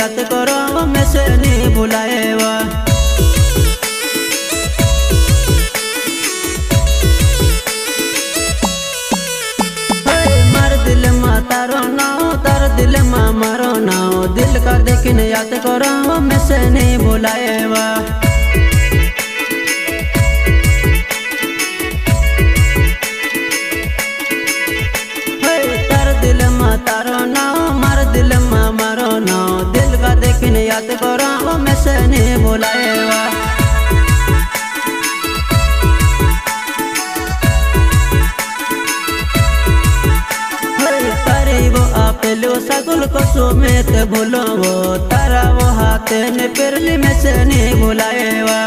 याद करो मैं से नहीं भुलाएवा। मार दिल मा तारो नाव, तार दिल मा मारो नाव, दिल का देखने याद करो मैं से नहीं भुलाएवा। तारो नाव, मार दिल मा मारो नाव, दिल का देखने याद करो मैं से नहीं भुलाएवा। तारी वो आपेलो सगुल को सुमेत भूलो वो, तारा वो हाथ ने पिरली में से नहीं भुलाएवा।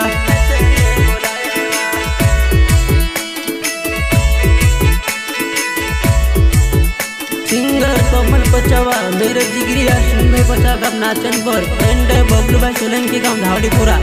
सिंगर कोमल पचवा मेरे जिगरिया सुन में पचा गप नाचन पर एंड बबलू भाई सोलंकी गांव धावड़ीपुरा।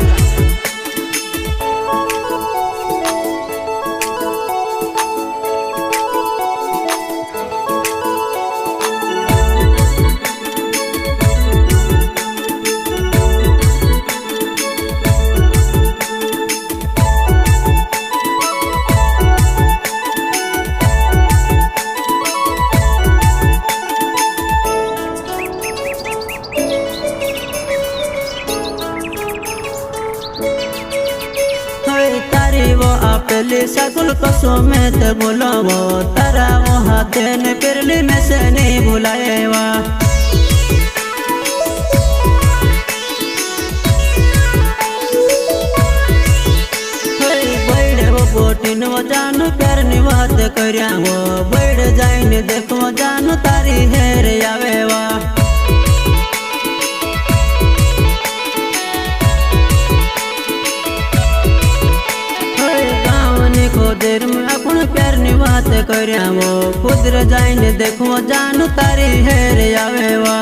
तारी वो आपेली सगुल को सुमेत भूलो वो, तारा वो हाथ ने पिरली में से नहीं भुलाएवा। बैठ वो बोटिन वो जानू प्यार नि बात करया वो, बैठ जाइन देखो जानू तारी हेर आवेवा। देर में अपन प्यार नि बात करया वो, खुदर जाइन देखो जानू तारी हेर आवेवा।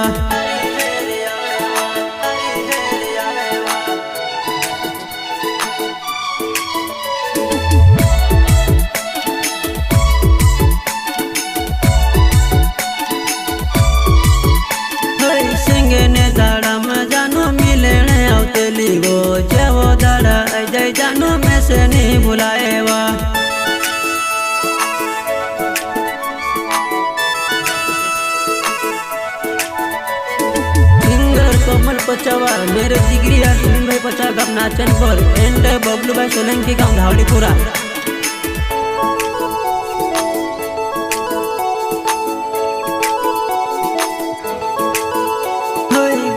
सिंगे ने दाड़ा में जानू मिलने आवतेली वो, जेवो दाड़ा अजय जानू में से नहीं भुलाएवा। कोमल पचवा मेरे जिगरिया सुन भाई पचा गप नाचन पर एंड बबलू भाई सोलंकी गांव धावड़ीपुरा।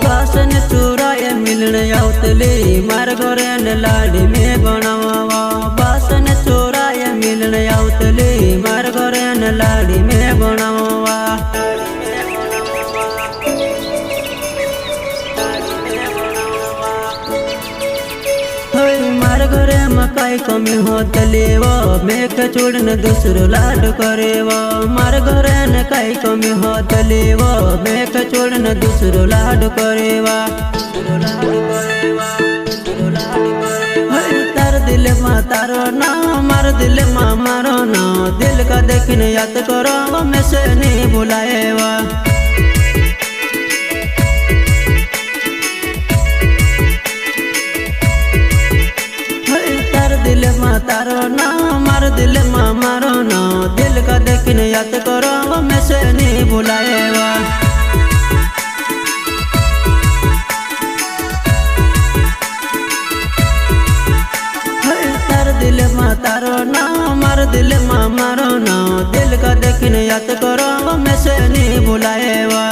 बासन चुराए मिलने आवतली मार गोरे न लाड़ी में बनावा। बासन चुराए मिलने आवतली मार गोरे न लाड़ी में बनावा। मार घरे मकाई कमी होतली वो, मेघ चूड़न दूसरो लाड करे वो। मार घरे न काई कमी होतली वो, मेघ चूड़न दूसरो लाड करे वा। तार दिल मा तारो नाव, मार दिल मा मारो नाव, दिल का देखने याद करो मैं से नहीं भुलाएवा। दिल मा तारो नाव, मार दिल मा मारो नाव, दिल का देखने याद करो मैं से नहीं भुलाएवा। तार दिल मा तारो नाव, मार दिल मा मारो नाव, दिल का देखने याद करो मैं से नहीं भुलाएवा।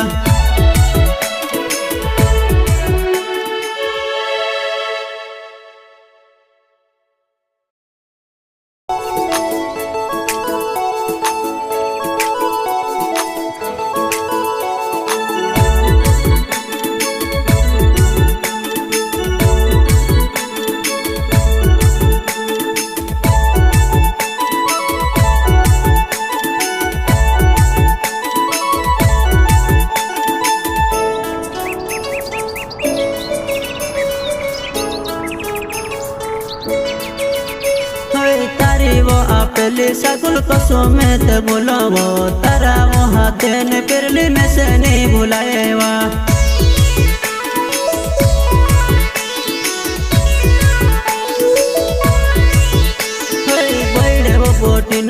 आपेली सगुल को सुमेत भूलो वो, तारा वो हाथ ने पिरली में से नहीं भुलाएवा।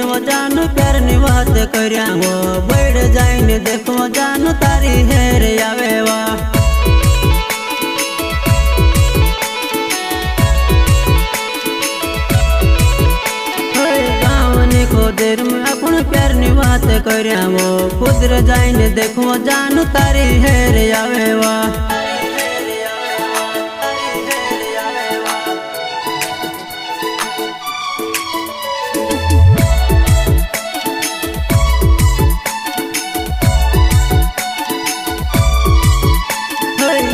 વીણવો જાનું પ્યારની વાત કર્યા હો બૈડ જાઈને દેખવો જાનું તારી હેર આવે વા ગામની ખોદેર માં આપણ પ્યારની વાત કર્યા હો કુદર જાઈને દેખવો જાનું તારી હેર આવે વા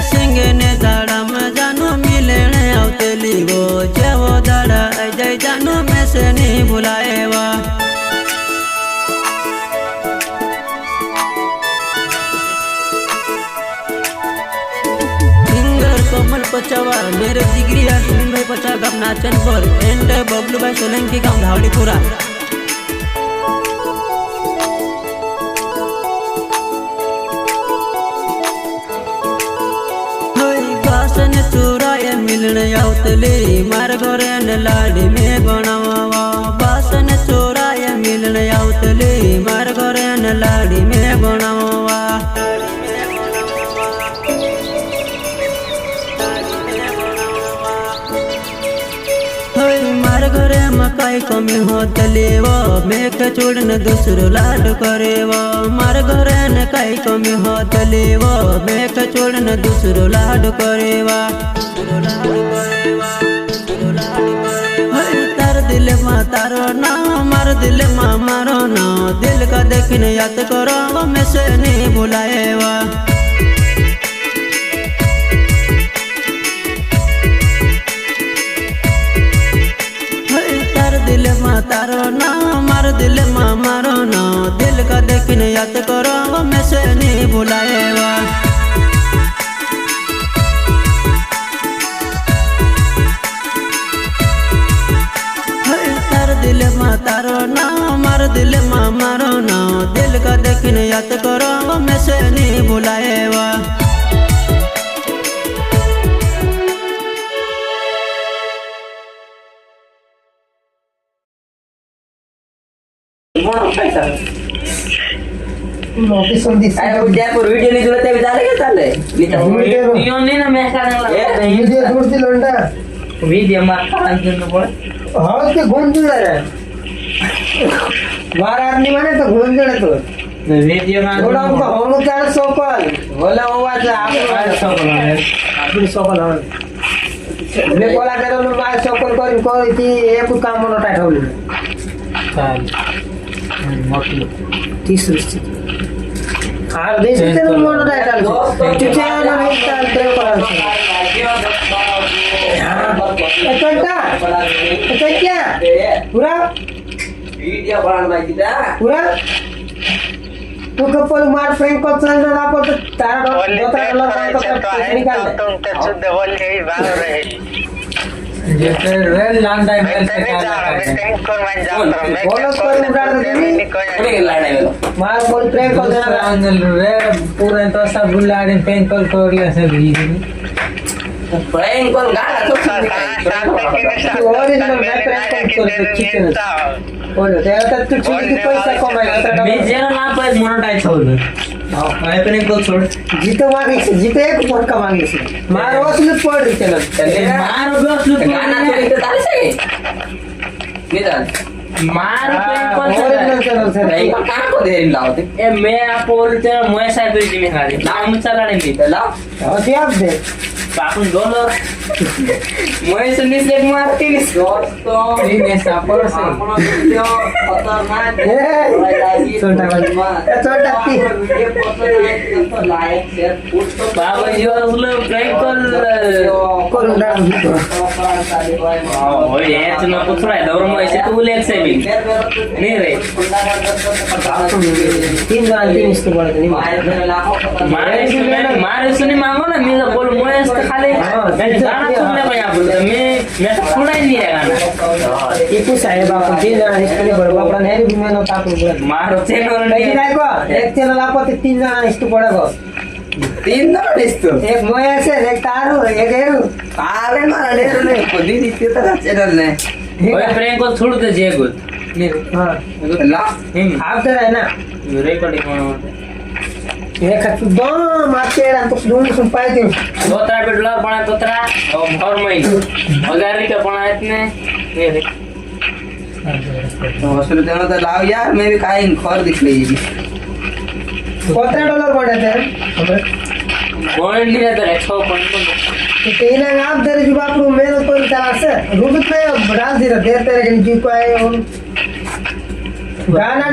सिंगने दाड़ा में जानो मिलने आवतेली वो जेवो दाड़ा अजय जानो में से नहीं बुलाएवा सिंगर कोमल पचवा मेरे जिगरी अश्विन भाई पचा गप नाचन पर एंड बबलू भाई सोलंकी गांव धावड़ीपुरा चोराए मिलने आवतली मार घरे न लाडी में बनावा बासन चोराए मिलने आवतली मार घरे न लाडी में बनावा मार घरे मकाई कमी होतली वो मेघ छोड़न दूसरो लाड करे वो मार घरे न काई कमी होतली वो मेघ छोड़न दूसरो लाड करे वा तार दिल में तारो ना मार दिल में मारो ना दिल का देखने याद करो मैं से नहीं बुलाएवा दिल में तारो ना मार दिल में मारो ना दिल का देखने याद करो मैं से नहीं बुलाएवा तार दिल में तारो ना मार दिल में मारो ना दिल का देखने याद करो मैं से नहीं बुलाएवा जयपुर वीडियो नहीं जुड़ते बेचारे क्या चाले वीडियो नहीं ना मैं करने वीडियो जोड़ती लोंडा वीडियो मार खान के बोल हां के घूम जुड़ा रे बार आदमी माने तो घूम जुड़ा तो वीडियो में थोड़ा उनका होनो चार सोकल बोला हुआ था आप सोकल है आपनी सोकल है मैं बोला करो लो बाय सोकल कोई थी एक काम मोनो टाइटल चल मोटी 30 रुपए हार देश से मोनो टाइटल चुचे ना नहीं चल प्रे पर अच्छा क्या पूरा वीडियो बनाना बाकी था पूरा तो कपल मार फ्रेंड को चल रहा पर तारा $2 तो निकाल तुम शुद्ध बोल के ही भाग रहे जैसे रेल लैंड टाइम रेल से क्या मार बोल फ्रेंड को रे पूरा तो सब बुलाने पेन कॉल कर ले सब फ्रेंड कॉल गाना तो ओरिजिनल मैं फ्रेंड कॉल कर किचन बोलो तेरा तो तू चीज की पैसा कमाएगा मैं जेना ना पर मोनेटाइज हो हां मैं फ्रेंड कॉल छोड़ जीतो मांगे से जीते एक फोन का मांगे से मार वसूल पड़ रही चलो मार वसूल गाना तो इतना ताले से निदान मार फ्रेंड कॉल से नहीं कहां को दे लाओ ए मैं आप बोलते मैं साइड पे जिम्मे खा रही नाम चला नहीं दे लाओ और क्या दे पापन डॉलर मैं सुनी से मारती नहीं दोस्तों नहीं मैं सापर से अपना वीडियो खतरनाक है छोटा वाला छोटा की वीडियो पसंद तो लाइक शेयर पोस्ट तो बाबा जी असले प्रैंक कॉल डाल ओ ये चना कुछ रहा है दौर में ऐसे तो लेक से भी नहीं रे 3 गाल 3 इसको बोलते नहीं मारे सुनी मांगो ना मैं बोल मैं खाली मैं गाना सुनने में आप बोलते मैं तो सुना ही नहीं है गाना ये कुछ है बाप 3 जना इसके बड़वा अपना नहीं भी मैं नोट आप मारो चैनल नहीं को एक चैनल आप 3 जना इसको पड़ेगा 3 जना इसको एक मैं ऐसे एक तारू एक एरू अरे मारा ले रे को दीदी के तरह चैनल ने ओए प्रेम को छोड़ दे जे गुड हा आप तर आहे ना रेकॉर्डिंग हे एकदम मागचे तो दोन पाहिजे तोतरा भेटला पण तोतरा भर महिना 1000 रुपये पण आहेत ने तर लाव यार मी बी काय खर दिसले $15 पडते गोल्ड दिले तर 150 ते ना आप दर जी बापरू मेहनत करून त्याला असं रुपत नाही राज दिला देर तर की जी काय गाना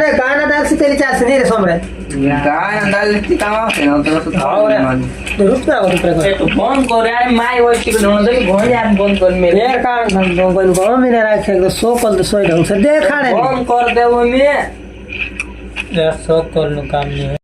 डान्स तरी चान्स नाही रे समरे काय अंदाज ती काम आहे ना तर रुप ना होतो प्रकार तो फोन कर यार माय वैसे को ढूंढ दे फोन यार फोन कर मेरे यार का कोण कोण मी नाही राख सो कल तो सोय ढंग से देख खाणे फोन कर दे वो मैं यार सो कल नु काम नहीं